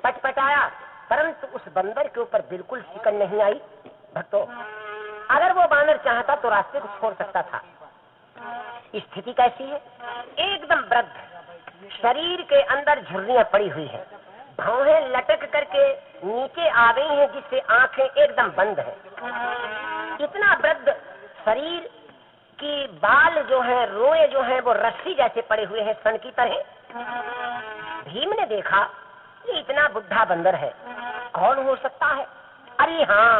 पटपटाया, परंतु उस बंदर के ऊपर बिल्कुल शिकन नहीं आई। भक्तों, अगर वो बानर चाहता तो रास्ते को छोड़ सकता था। स्थिति कैसी है? एकदम वृद्ध, शरीर के अंदर झुर्रियां पड़ी हुई है, भौहें लटक करके नीचे आ गई हैं, जिससे आंखें एकदम बंद हैं। इतना वृद्ध शरीर की बाल जो है, रोए जो है, वो रस्सी जैसे पड़े हुए हैं, सन की तरह। भीम ने देखा ये इतना बुढ़ा बंदर है, कौन हो सकता है? अरे हाँ,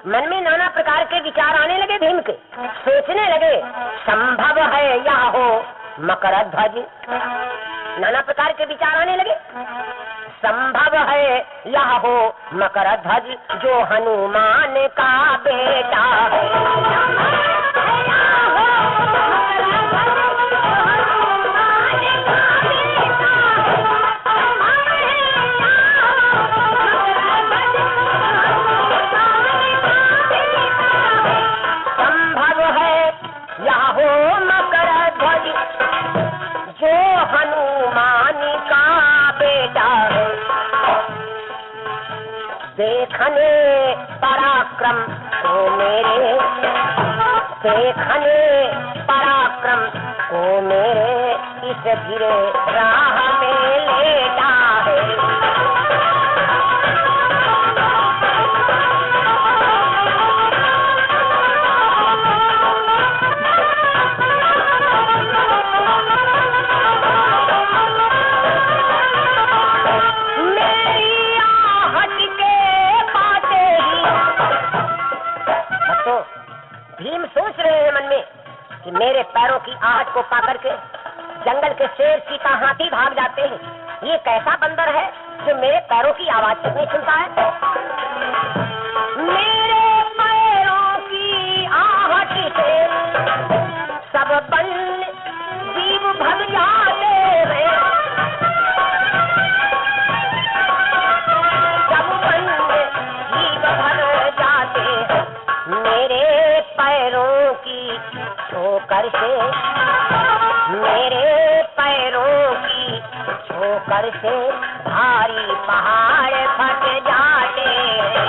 मन में नाना प्रकार के विचार आने लगे। भीम के सोचने लगे, संभव है या हो मकरध्वज। नाना प्रकार के विचार आने लगे। संभव है या हो मकरध्वज, जो हनुमान का बेटा है। देखने पराक्रम को मेरे, देखने पराक्रम को मेरे, इस गिरे राह में लेटा है। भीम सोच रहे हैं मन में कि मेरे पैरों की आहट को पाकर के जंगल के शेर, चीता, हाथी भाग जाते हैं। ये कैसा बंदर है जो मेरे पैरों की आवाज तक नहीं सुनता है? मेरे पैरों की आहट से सब बन जीव भग जाते हैं, सब बन जीव भग जाते हैं। मेरे पैरों की ठोकर से, मेरे पैरों की ठोकर से भारी पहाड़ फट जाते हैं।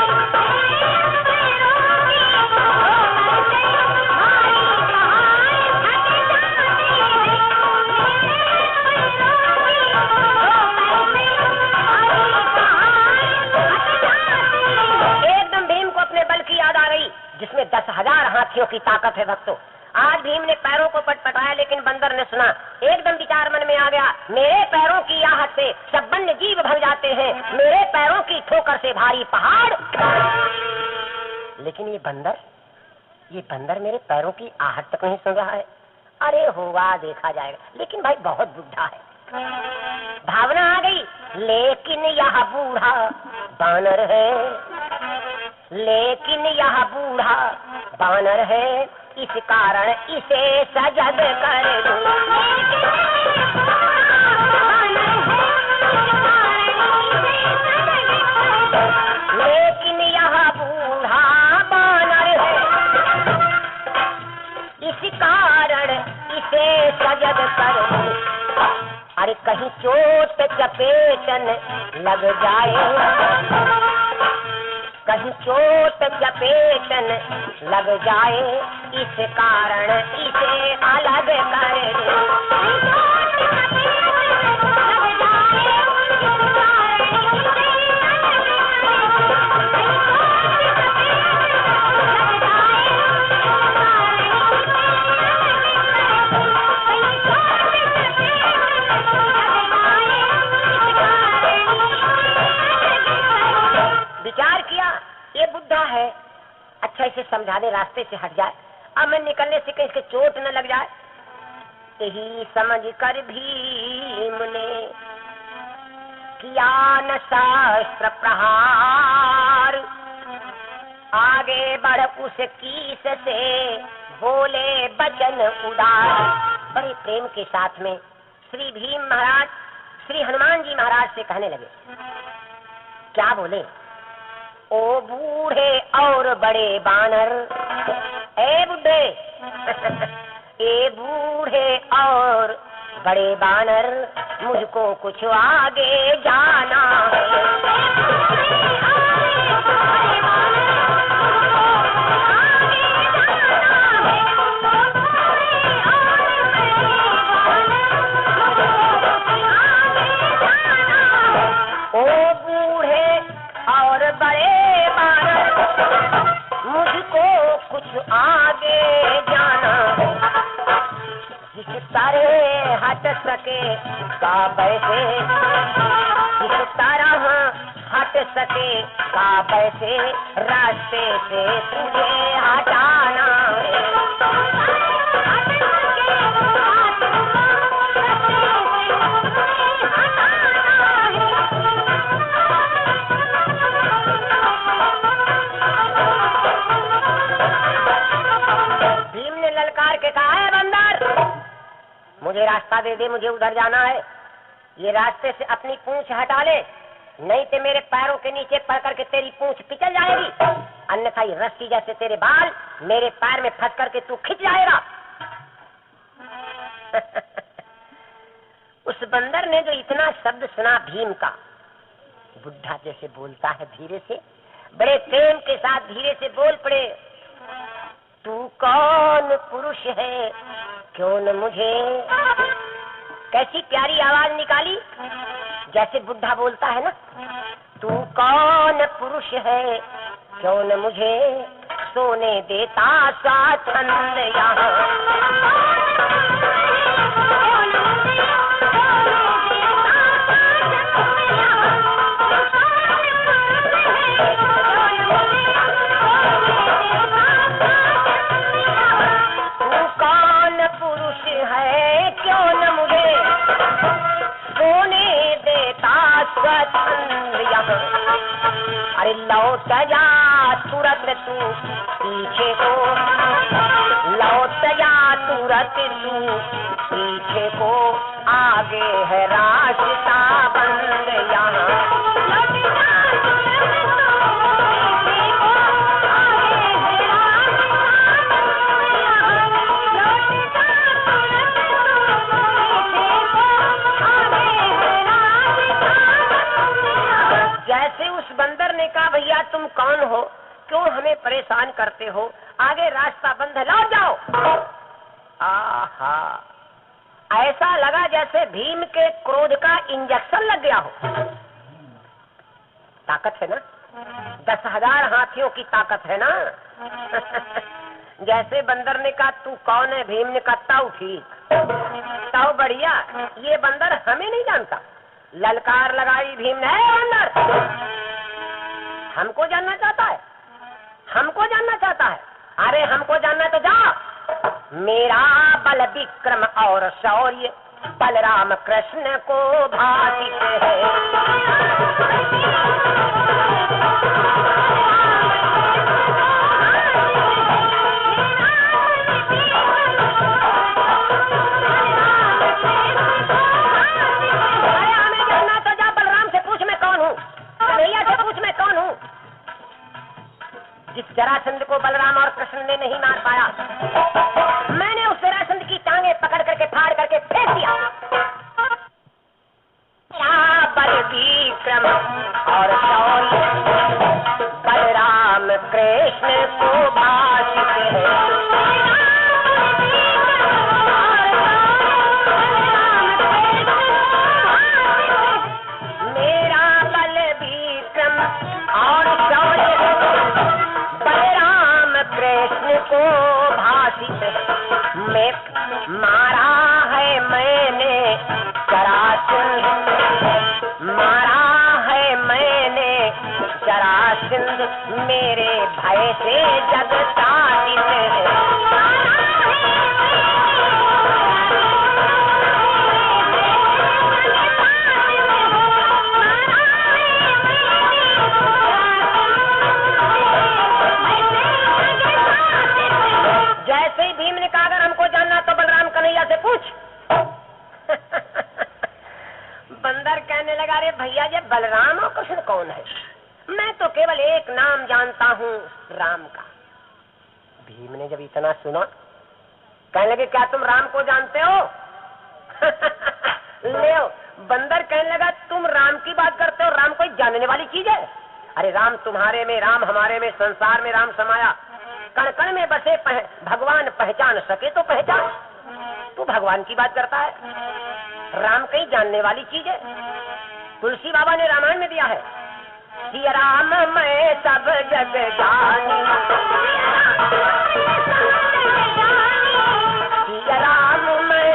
एकदम भीम को अपने बल की याद आ गई, जिसमें 10,000 हाथियों की ताकत है। भक्तों, आज भीम ने पैरों को पटपटाया, लेकिन बंदर ने सुना। एकदम विचार मन में आ गया, मेरे पैरों की आहट से सब वन्य जीव भग जाते हैं, मेरे पैरों की ठोकर से भारी पहाड़। लेकिन ये बंदर मेरे पैरों की आहट तक नहीं सुन रहा है। अरे होगा, देखा जाएगा। लेकिन भाई बहुत बुढ़ा है। भावना आ गई, लेकिन यह बूढ़ा बानर है, लेकिन यह बूढ़ा बानर है, इस कारण इसे सजग कर दूं। लेकिन यह बूढ़ा बानर है, इस कारण इसे सजग कर दूं। अरे कहीं चोट चपेटन लग जाए, कहीं चोट चपेटन लग जाए, इस कारण इसे अलग कर दे। विचार किया, ये बुढ़ा है, अच्छा इसे समझा दे, रास्ते से हट जाए, अब मैं निकलने से कहीं इसके चोट न लग जाए। यही समझ कर भीम ने किया न शास्त्र प्रहार, आगे बढ़ उस कीस से बोले बचन उदार। बड़े प्रेम के साथ में श्री भीम महाराज श्री हनुमान जी महाराज से कहने लगे। क्या बोले? ओ बूढ़े और बड़े बानर, ए बुढ़े ए बूढ़े और बड़े बानर, मुझको कुछ आगे जाना है। तारे हट सके काबे से, किस तरह हट सके काबे से, रास्ते से तुझे हटाना है। भीम ने ललकार के कहा है बंदर, मुझे रास्ता दे दे, मुझे उधर जाना है। ये रास्ते से अपनी पूंछ हटा ले, नहीं तो मेरे पैरों के नीचे पड़ करके तेरी पूंछ पिचल जाएगी, अन्यथा रस्सी जैसे तेरे बाल मेरे पैर में फंस करके तू खिंच जाएगा। उस बंदर ने जो इतना शब्द सुना भीम का, बुढ़ा जैसे बोलता है धीरे से, बड़े प्रेम के साथ धीरे से बोल पड़े, तू कौन पुरुष है क्यों न मुझे। कैसी प्यारी आवाज निकाली, जैसे बुढ़ा बोलता है ना, तू कौन पुरुष है क्यों न मुझे सोने देता स्वाच्छंद यहाँ। अरे लौट जा तुरंत तू पीछे को, लौट जा तुरंत तू पीछे को, आगे है रास्ता बंद यहाँ। जैसे उस बंदर ने कहा, भैया तुम कौन हो, क्यों हमें परेशान करते हो, आगे रास्ता बंद है, लौट जाओ। आहा, ऐसा लगा जैसे भीम के क्रोध का इंजेक्शन लग गया हो। ताकत है ना, 10,000 हाथियों की ताकत है ना। जैसे बंदर ने कहा तू कौन है, भीम ने कहा ताऊ ठीक, ताऊ बढ़िया, ये बंदर हमें नहीं जानता। ललकार लगाई भीम ने, बंदर हमको जानना चाहता है, हमको जानना चाहता है, अरे हमको जानना तो जा। मेरा बल विक्रम और शौर्य बलराम कृष्ण को भाषित है। जिस जरासंध को बलराम और कृष्ण ने नहीं मार पाया, मैंने उस जरासंध की टांगे पकड़ करके फाड़ करके फेंक दिया। बल विक्रम और शौर्य बलराम कृष्ण को भाषित है। मेरा बल विक्रम और शौर्य कृष्ण को भाषित में मारा है मैंने जरासंध, मारा है मैंने जरासंध, मेरे भय से जगताड़ित है। बंदर कहने लगा, रे भैया ये बलराम और कृष्ण कौन है, मैं तो केवल एक नाम जानता हूँ राम का। भीम ने जब इतना सुना, कहने लगे क्या तुम राम को जानते हो? ले बंदर कहने लगा तुम राम की बात करते हो, राम कोई जानने वाली चीज है? अरे राम तुम्हारे में, राम हमारे में, संसार में राम समाया, कण कण में बसे भगवान पहचान सके तो पहचान। तू भगवान की बात करता है, राम कहीं जानने वाली चीज है? तुलसी बाबा ने रामायण में दिया है, सिया राम मैं सब जग जानी, सिया राम मैं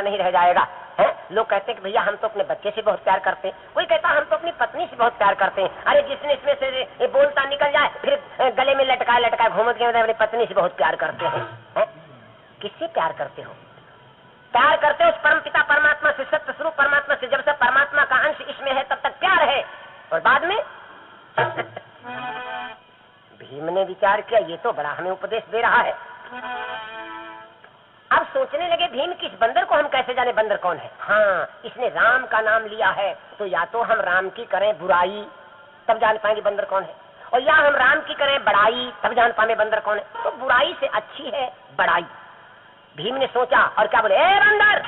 नहीं रह जाएगा। है? लोग कहते हैं कि भैया हम तो अपने बच्चे से बहुत प्यार करते हैं, कोई कहता हम तो अपनी पत्नी से बहुत प्यार करते हैं। अरे जिसने इसमें से ये बोलता निकल जाए फिर गले में लटका घूमत के अपनी पत्नी से बहुत प्यार करते हैं। किससे प्यार करते हो? प्यार करते हो उस परम पिता परमात्मा से, सत्य स्वरूप परमात्मा से। जब से परमात्मा का अंश इसमें है तब तक प्यार है, और बाद में भीम ने विचार किया ये तो बड़ा हमें उपदेश दे रहा है। अब सोचने लगे भीम किस बंदर को हम कैसे जाने बंदर कौन है। हाँ, इसने राम का नाम लिया है तो या तो हम राम की करें बुराई तब जान पाएंगे बंदर कौन है, और या हम राम की करें बड़ाई तब जान पाएंगे बंदर कौन है। तो बुराई से अच्छी है बड़ाई। भीम ने सोचा और क्या बोले, ए बंदर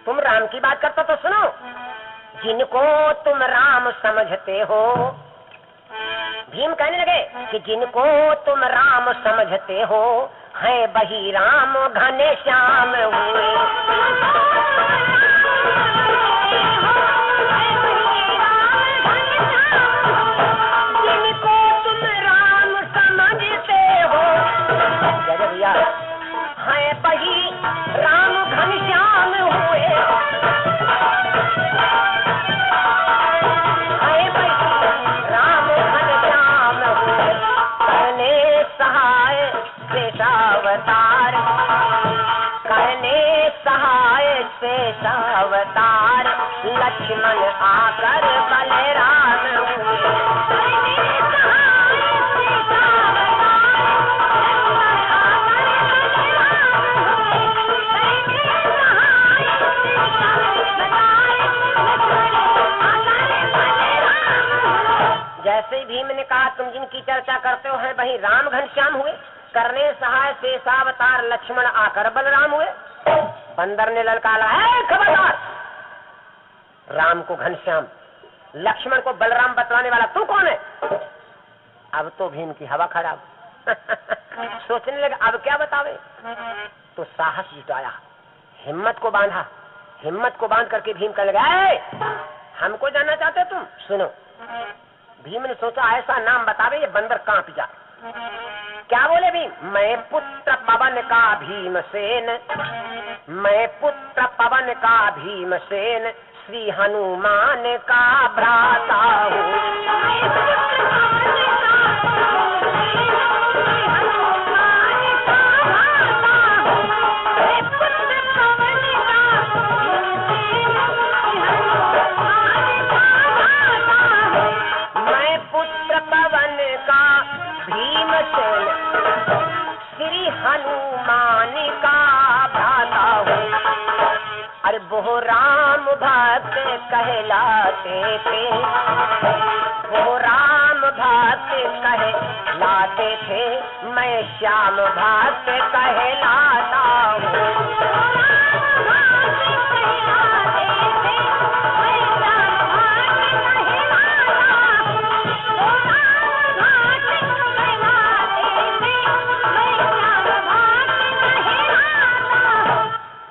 तुम राम की बात करते तो सुनो, जिनको तुम राम समझते हो। भीम कहने लगे कि जिनको तुम राम समझते हो हैं वही राम घने श्याम हुए। जिनको तुम राम समझते हो भैया हैं वही राम घन श्याम हुए। करने सहाय शेषावतार लक्ष्मण आकर बलराम हुए। जैसे ही भीम ने कहा तुम जिनकी चर्चा करते हो हैं वही राम घनश्याम हुए, करने सहाय शेषावतार लक्ष्मण आकर बलराम हुए। बंदर ने ललकारा, है खबरदार, राम को घनश्याम लक्ष्मण को बलराम बतलाने वाला तू कौन है? अब तो भीम की हवा खराब। सोचने लगे अब क्या बतावे, तो साहस जुटाया, हिम्मत को बांधा। हिम्मत को बांध करके भीम कहने लगा, हमको जानना चाहते तुम? सुनो। भीम ने सोचा ऐसा नाम बतावे ये बंदर कांप जा। क्या बोले भीम? मैं पुत्र पवन का भीमसेन, मैं पुत्र पवन का भीमसेन, श्री हनुमान का भ्राता हूँ। श्री हनुमान का भ्राता हूँ। अरे वो राम भक्त कहलाते थे, वो राम भक्त कहलाते थे, मैं श्याम भक्त कहलाता हूँ।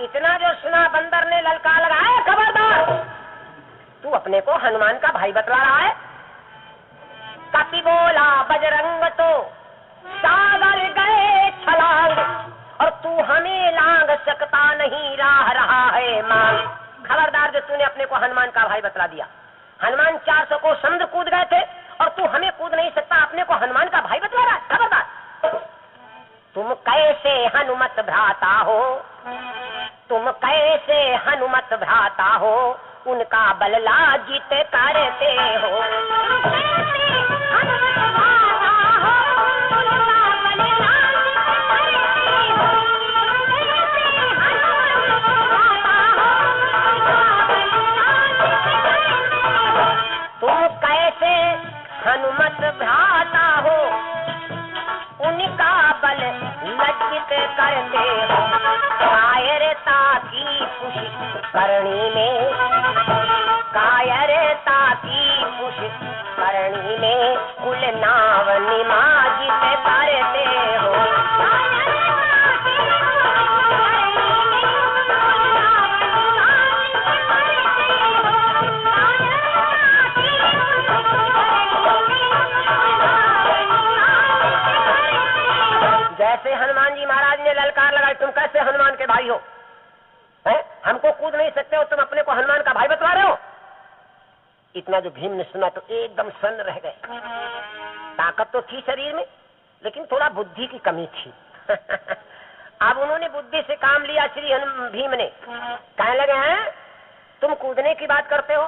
इतना जो सुना बंदर ने ललकार लगाया, खबरदार तू अपने को हनुमान का भाई बतला रहा है। कपि बोला बजरंग तो सागर गए छलांग, और तू हमें लांग सकता नहीं, राह रहा है मांग। खबरदार जो तूने अपने को हनुमान का भाई बतला दिया। हनुमान 400 को समुद्र कूद गए थे और तू हमें कूद नहीं सकता, अपने को हनुमान का भाई बतला रहा है। खबरदार तुम कैसे हनुमत भ्राता हो, तुम कैसे हनुमत भ्राता हो, उनका बल लाजित करते हो। तुम कैसे हनुमत भ्राता हो, उनका बल लज्जित करते हो। कायरता की पुष्करणी में, कायरता की पुष्करणी में कुल ना इतना जो भीम ने सुना तो एकदम सन्न रह गए। ताकत तो थी शरीर में, लेकिन थोड़ा बुद्धि की कमी थी। अब उन्होंने बुद्धि से काम लिया। श्री भीम ने कहने लगे, हैं तुम कूदने की बात करते हो?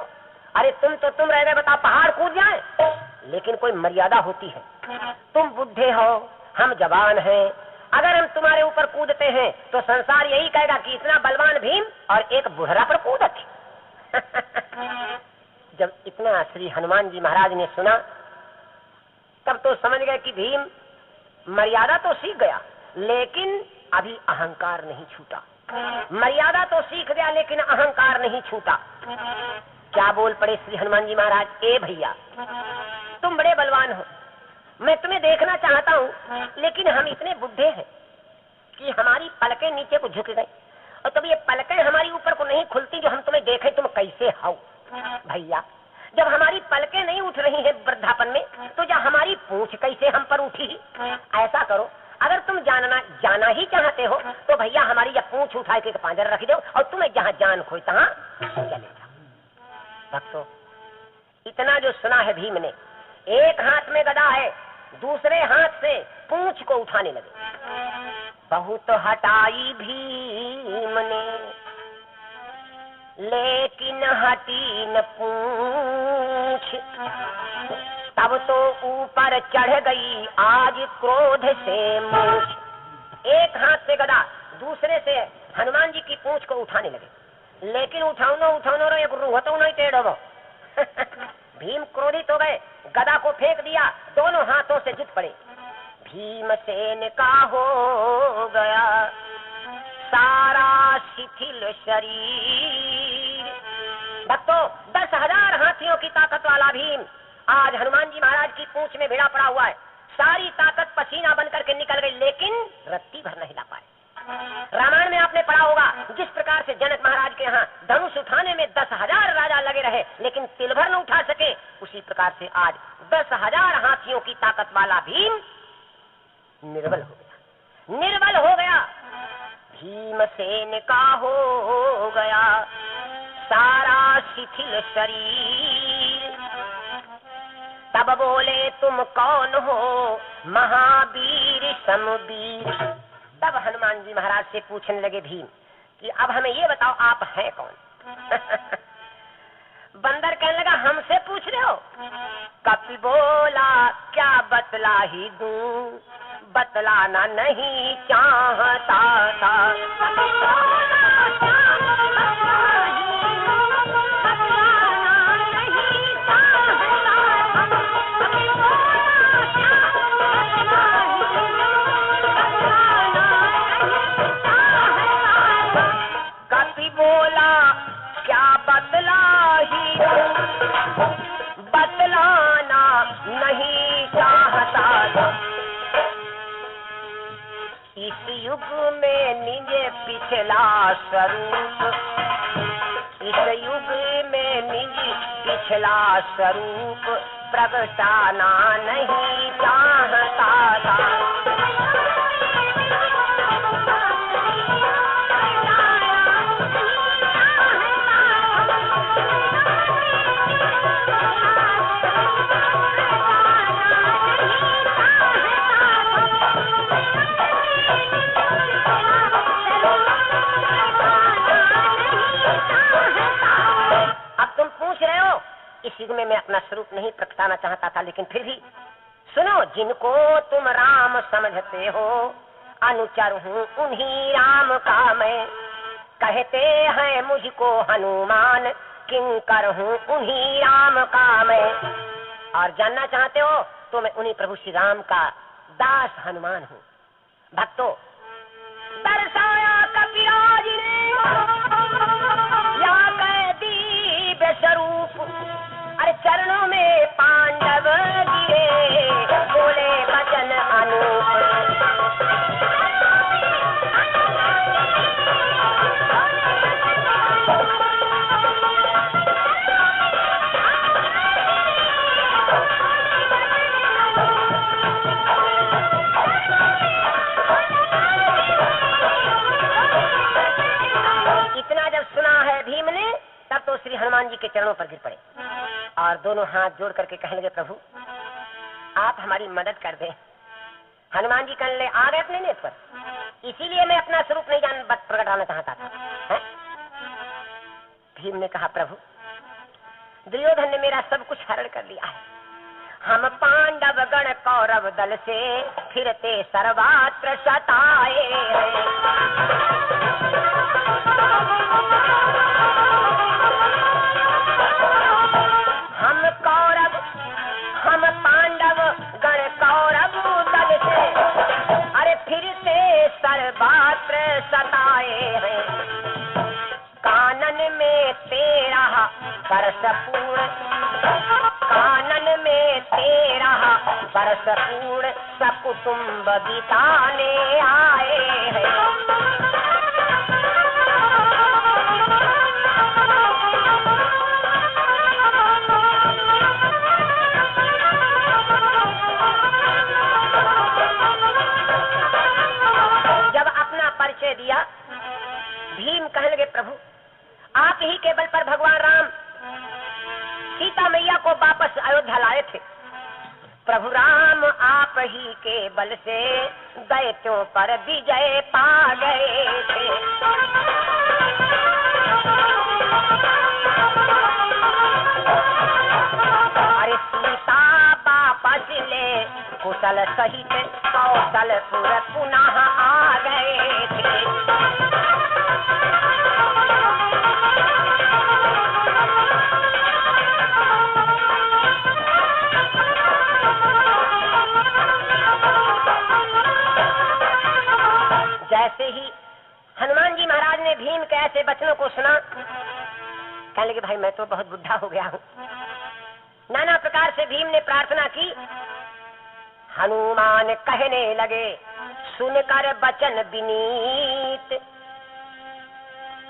अरे तुम रह गए, बताओ पहाड़ कूद जाए? लेकिन कोई मर्यादा होती है। तुम बुढ़े हो, हम जवान हैं। अगर हम तुम्हारे ऊपर कूदते हैं तो संसार यही कहेगा कि इतना बलवान भीम और एक बुढ़रा पर कूदा थी। जब इतना श्री हनुमान जी महाराज ने सुना तब तो समझ गए कि भीम मर्यादा तो सीख गया, लेकिन अभी अहंकार नहीं छूटा। मर्यादा तो सीख गया, लेकिन अहंकार नहीं छूटा। क्या बोल पड़े श्री हनुमान जी महाराज, ए भैया तुम बड़े बलवान हो, मैं तुम्हें देखना चाहता हूँ, लेकिन हम इतने बुढ़े हैं कि हमारी पलकें नीचे को झुक गई, और तब ये पलकें हमारी ऊपर को नहीं खुलती जो हम तुम्हें देखें तुम कैसे हो। भैया जब हमारी पलकें नहीं उठ रही हैं वृद्धापन में, तो जब हमारी पूंछ कैसे हम पर उठी? ऐसा करो, अगर तुम जाना ही चाहते हो तो भैया हमारी जब पूंछ उठा के पांजर रख दो और तुम्हें जहाँ जान खोई तहाँ चले जाओ। भक्तों, इतना जो सुना है भीम ने, एक हाथ में गदा है, दूसरे हाथ से पूंछ को उठाने लगे। बहुत हटाई भीम ने, लेकिन हटी न पूंछ। तब तो ऊपर चढ़ गई आज क्रोध से मूछ। एक हाथ से गदा, दूसरे से हनुमान जी की पूंछ को उठाने लगे, लेकिन उठाओ एक रूहतो नहीं टेढ़ो। भीम क्रोधित हो गए, गदा को फेंक दिया, दोनों हाथों से जुट पड़े। भीमसेन का हो गया सारा शिथिल शरीर। भक्तों, 10,000 हाथियों की ताकत वाला भीम आज हनुमान जी महाराज की पूंछ में भिड़ा पड़ा हुआ है। सारी ताकत पसीना बन करके निकल गई, लेकिन रत्ती भर नहीं ला पाए। रामायण में आपने पढ़ा होगा, जिस प्रकार से जनक महाराज के यहाँ धनुष उठाने में 10,000 राजा लगे रहे, लेकिन तिल भर न उठा सके, उसी प्रकार से आज 10,000 हाथियों की ताकत वाला भीम निर्बल हो गया। निर्बल हो गया। भीमसेन का हो गया सारा शिथिल शरीर। तब बोले तुम कौन हो महावीर समवीर। तब हनुमान जी महाराज से पूछने लगे भीम कि अब हमें ये बताओ आप हैं कौन? बंदर कहने लगा, हमसे पूछ रहे हो? कपि बोला, क्या बतला ही दूं, बतलाना नहीं चाहता था। कपि बोला, क्या बतला ही दूं, बतलाना नहीं चाहता था। इस युग में निज पिछला स्वरूप, इस युग में निज पिछला स्वरूप प्रगटाना नहीं चाहता था। इस युग में मैं अपना स्वरूप नहीं प्रकटाना चाहता था, लेकिन फिर भी सुनो, जिनको तुम राम समझते हो, अनुचर हूँ उन्हीं राम का मैं। कहते हैं मुझको हनुमान, किंकर हूँ उन्हीं राम का मैं। और जानना चाहते हो तो मैं उन्हीं प्रभु श्री राम का दास हनुमान हूँ। भक्तों, दर्शाया कपिराज ने या दिव्य स्वरूप। अरे चरणों में पांडव गिरे, बोले वचन अनूप। इतना जब सुना है भीम ने, तब तो श्री हनुमान जी के चरणों पर गिर पड़े। और दोनों हाथ जोड़ करके कहने लगे, प्रभु आप हमारी मदद कर दें। हनुमान जी कहने लगे, आ गए अपने नेत्र पर, इसीलिए मैं अपना स्वरूप नहीं जान प्रकटाना चाहता था। है? भीम ने कहा, प्रभु दुर्योधन ने मेरा सब कुछ हरण कर लिया है। हम पांडव गण कौरव दल से फिरते सर्वत्र सताए हैं। हम पांडव गण कौरव दल से अरे फिरते सर्वत्र सताए हैं। कानन में तेरा बरसपूर्ण, कानन में तेरा बरसपूर्ण सकुटुंब बिताने आए हैं। जब अपना परिचय दिया, भीम कहने लगे, प्रभु आप ही के बल पर भगवान राम सीता मैया को वापस अयोध्या लाए थे। प्रभु राम आप ही के बल से दैत्यों पर विजय पा गए थे। अरे सीता वापस ले कुशल सहित कौशलपुर पुनः आ गए थे। जैसे ही हनुमान जी महाराज ने भीम के ऐसे वचनों को सुना, कहने लगे, भाई मैं तो बहुत बुढ़ा हो गया हूँ। नाना प्रकार से भीम ने प्रार्थना की। हनुमान कहने लगे, सुनकर वचन विनीत,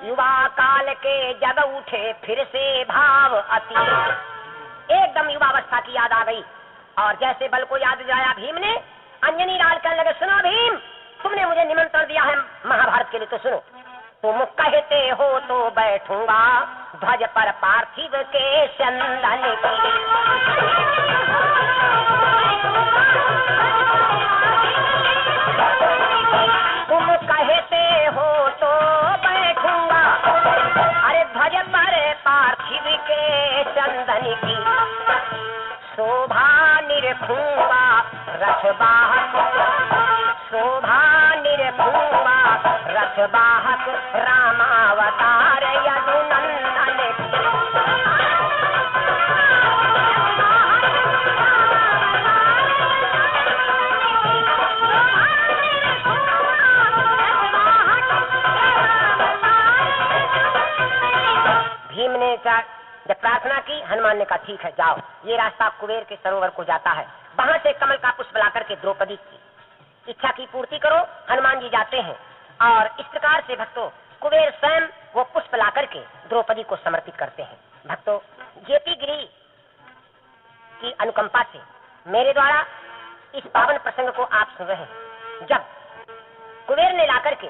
युवा काल के जग उठे फिर से भाव अतीत। एकदम युवावस्था की याद आ गई और जैसे बल को याद दिलाया भीम ने, अंजनी लाल कहने लगे, सुनो भीम, तुमने मुझे निमंत्रण दिया है महाभारत के लिए, तो सुनो। तुम कहते हो तो बैठूंगा ध्वज पर पार्थिव के चंदन की। तुम कहते हो तो बैठूंगा, अरे ध्वज पर पार्थिव के चंदन की। शोभा निरखूंगा रथवाहक, शोभा निरखूंगा रथवाहक रामावतार यदुनंदन की। भीम ने जब प्रार्थना की, हनुमान ने कहा, ठीक है जाओ, ये रास्ता कुबेर के सरोवर को जाता है, वहां से कमल का पुष्प ला करके द्रौपदी की इच्छा की पूर्ति करो। हनुमान जी जाते हैं और इस प्रकार से भक्तों कुबेर स्वयं वो पुष्प ला करके द्रौपदी को समर्पित करते हैं। भक्तों जेपी गिरी की अनुकंपा से मेरे द्वारा इस पावन प्रसंग को आप सुन रहे हैं। जब कुबेर ने ला करके